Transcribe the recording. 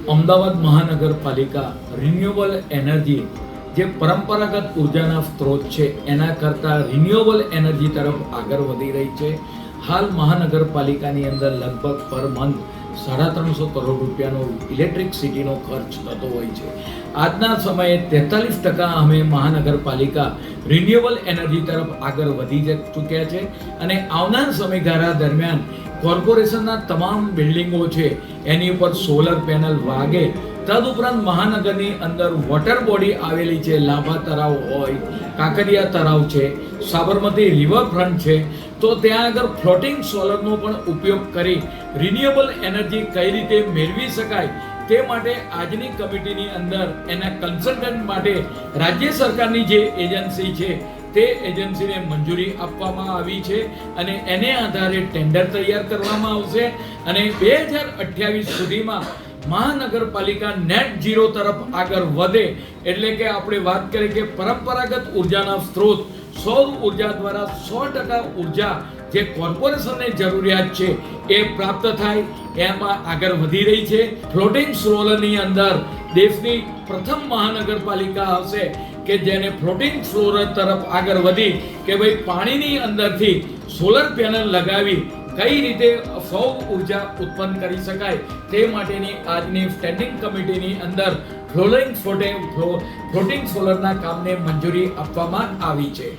અમદાવાદ મહાનગરપાલિકા renewable energy જે પરંપરાગત ઉર્જાના સ્ત્રોત છે એના કરતાં રિન્યુએબલ એનર્જી તરફ આગળ વધી રહી છે. હાલ મહાનગરપાલિકાની અંદર લગભગ પર મંથ 350 કરોડ રૂપિયાનો ઇલેક્ટ્રિસિટીનો ખર્ચ થતો હોય છે. આજના સમયે 43% અમે મહાનગરપાલિકા રિન્યુએબલ એનર્જી તરફ આગળ વધી ચૂક્યા છે અને આવનાર સમયગાળા દરમિયાન કોર્પોરેશનના તમામ બિલ્ડિંગો છે એની ઉપર સોલર પેનલ વાગે. તદુપરાંત મહાનગરની અંદર વોટર બોડી આવેલી છે, લાંબા તળાવ હોય, કાંકરિયા તળાવ છે, સાબરમતી રિવરફ્રન્ટ છે, તો ત્યાં આગળ ફ્લોટિંગ સોલરનો પણ ઉપયોગ કરી રિન્યુએબલ એનર્જી કઈ રીતે મેળવી શકાય તે માટે આજની કમિટીની અંદર એના કન્સલ્ટન્ટ માટે રાજ્ય સરકારની જે એજન્સી છે તે એજન્સીને મંજૂરી આપવામાં આવી છે અને એને આધારે ટેન્ડર તૈયાર કરવામાં આવશે અને 2028 સુધીમાં મહાનગરપાલિકા નેટ ઝીરો તરફ આગળ વધે. એટલે કે આપણે વાત કરીએ કે પરંપરાગત ઉર્જાના સ્ત્રોત સૌર ઉર્જા દ્વારા 100% ઉર્જા જે કોર્પોરેશનને જરૂરિયાત છે એ પ્રાપ્ત થાય એમાં આગળ વધી રહી છે. ફ્લોટિંગ સોલરની અંદર દેશની પ્રથમ મહાનગરપાલિકા હશે કે જેને ફ્લોટિંગ સોલર તરફ આગળ વધી કે ભાઈ પાણીની અંદરથી સોલર પેનલ લગાવી કઈ રીતે સૌર ઉર્જા ઉત્પન્ન કરી શકાય તે માટેની આજની સ્ટેન્ડિંગ કમિટીની અંદર ફ્લોટિંગ સોલરના કામને મંજૂરી આપવામાં આવી છે.